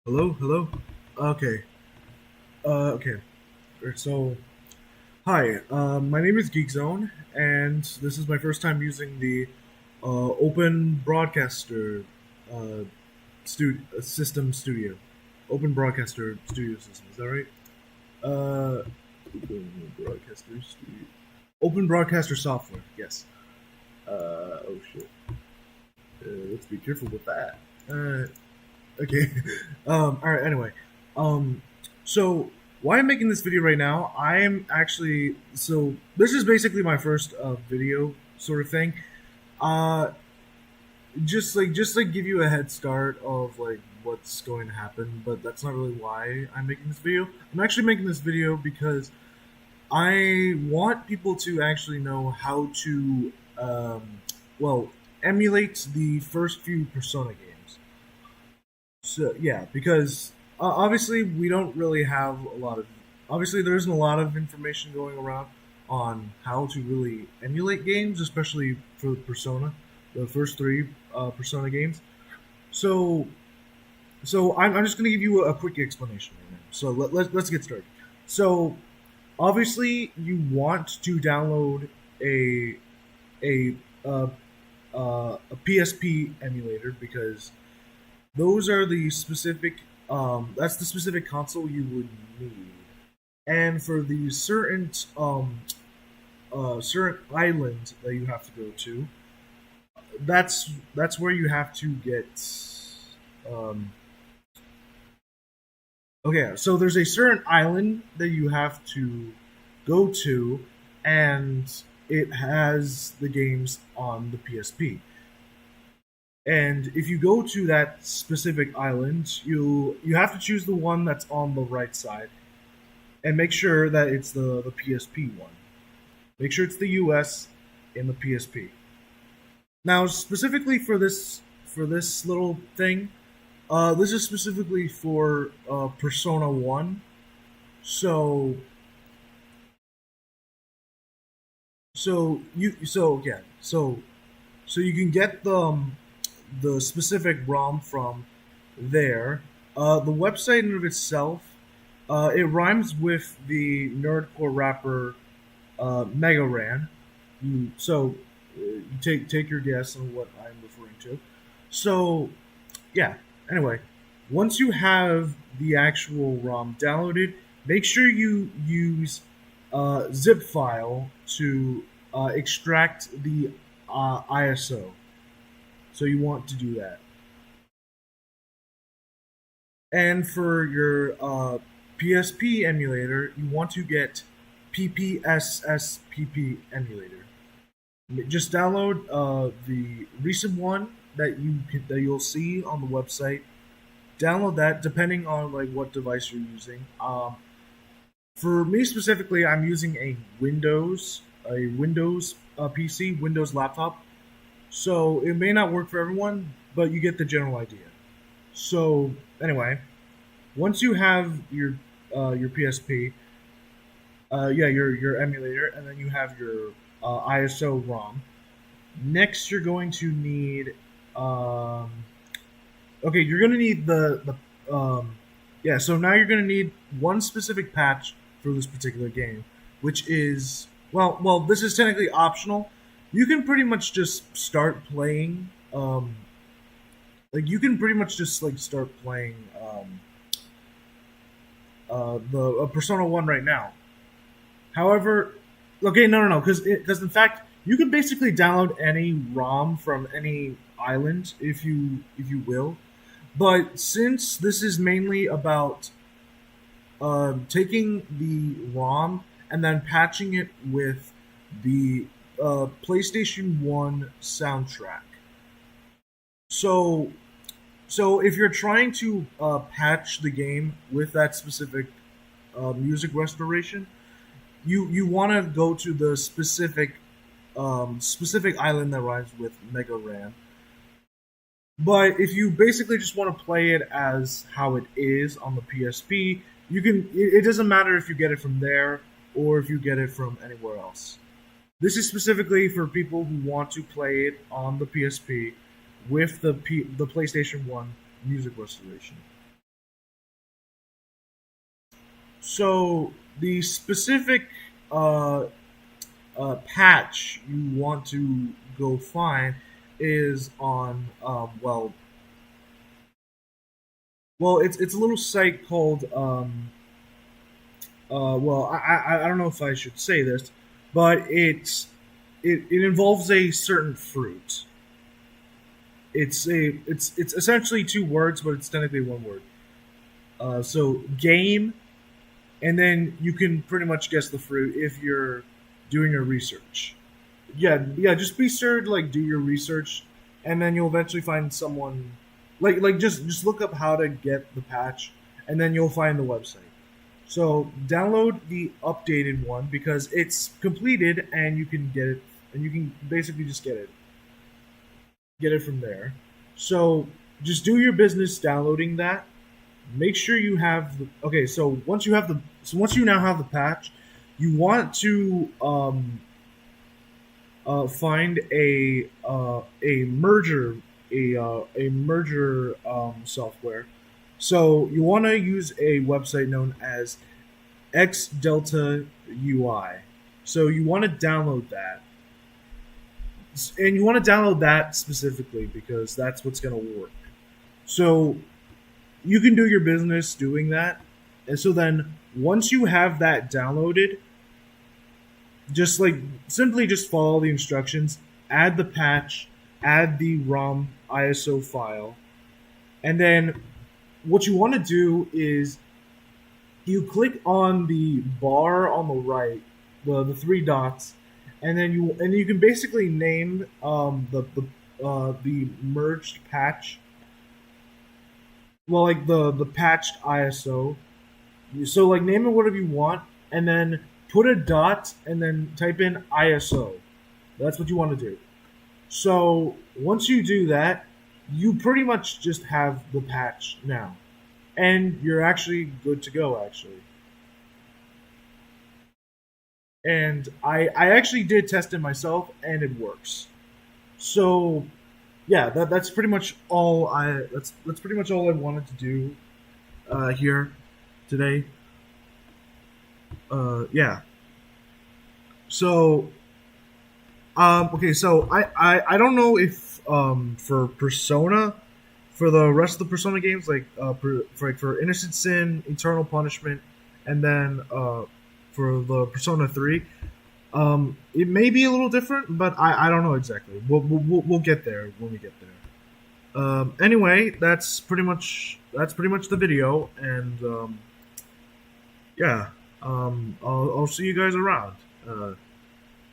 Hello, hello. Okay. Okay. So, hi. My name is Geekzone, and this is my first time using the Open Broadcaster uh, System Studio. Open Broadcaster Studio System. Is that right? Open Broadcaster Studio. Open Broadcaster Software. Yes. Oh shit. Let's be careful with that. Okay. All right. Anyway, um, so why I'm making this video right now? I'm actually this is basically my first video sort of thing. Uh, just like give you a head start of like what's going to happen, but that's not really why I'm making this video. I'm actually making this video because I want people to actually know how to well emulate the first few Persona games. So yeah, because obviously we don't really have a lot of. Obviously, there isn't a lot of information going around on how to really emulate games, especially for Persona, the first three Persona games. So, so I'm just going to give you a quick explanation right now. So let's get started. So obviously, you want to download a a uh, a PSP emulator because those are the specific. That's the specific console you would need, and for the certain island that you have to go to, that's where you have to get. Um, okay, so there's a certain island that you have to go to, and it has the games on the PSP. And if you go to that specific island, you have to choose the one that's on the right side, and make sure that it's the PSP one. Make sure it's the US in the PSP. Now, specifically for this little thing, this is specifically for Persona One. So so you can get the specific ROM from there. The website in and of itself, it rhymes with the nerdcore rapper Mega Ran. You take your guess on what I'm referring to. So yeah. Anyway, once you have the actual ROM downloaded, make sure you use zip file to extract the ISO. So you want to do that. And for your PSP emulator, you want to get PPSSPP emulator. Just download the recent one that you'll see on the website. Download that depending on like what device you're using. For me specifically, I'm using a Windows PC, Windows laptop. So it may not work for everyone, but you get the general idea. So anyway, once you have your PSP, yeah, your emulator, and then you have your ISO ROM. Next, you're going to need um, okay, you're gonna need the yeah. So now you're gonna need one specific patch for this particular game, which is well, this is technically optional. You can pretty much just start playing. Like you can pretty much just like start playing the Persona One right now. However, okay, no, because in fact you can basically download any ROM from any island if you will. But since this is mainly about taking the ROM and then patching it with the PlayStation One soundtrack, so so if you're trying to patch the game with that specific music restoration, you want to go to the specific island that rhymes with Mega Ran. But if you basically just want to play it as how it is on the PSP, you can. It doesn't matter if you get it from there or if you get it from anywhere else. This is specifically for people who want to play it on the PSP with the PlayStation One music restoration. So the specific uh, patch you want to go find is on it's a little site called I don't know if I should say this, but it involves a certain fruit. It's essentially two words, but it's technically one word. So game, and then you can pretty much guess the fruit if you're doing your research. Yeah. Just be sure to like do your research, and then you'll eventually find someone. Just look up how to get the patch, and then you'll find the website. So download the updated one because it's completed, and you can get it, and you can basically just get it from there. So just do your business downloading that. Make sure you have the okay. So once you now have the patch, you want to find a merger software. So you want to use a website known as X Delta UI. So you want to download that, and you want to download that specifically because that's what's going to work. So you can do your business doing that, and so then once you have that downloaded, just like simply just follow the instructions, add the patch, add the ROM ISO file, and then what you want to do is you click on the bar on the right, the three dots, and you can basically name the merged patch, well, like the patched ISO. So like name it whatever you want, and then put a dot, and then type in ISO. That's what you want to do. So once you do that, you pretty much just have the patch now, and you're actually good to go. Actually, and I actually did test it myself, and it works. So yeah, that's pretty much all that's pretty much all I wanted to do here today. Yeah. So okay, so I don't know if for Persona, for the rest of the Persona games, like for Innocent Sin, Eternal Punishment, and then for the Persona 3, it may be a little different, but I don't know exactly. We'll get there when we get there. Anyway, that's pretty much the video, and yeah, I'll see you guys around.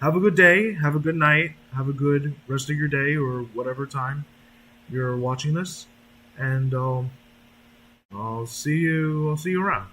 Have a good day, have a good night, have a good rest of your day or whatever time you're watching this, and I'll see you around.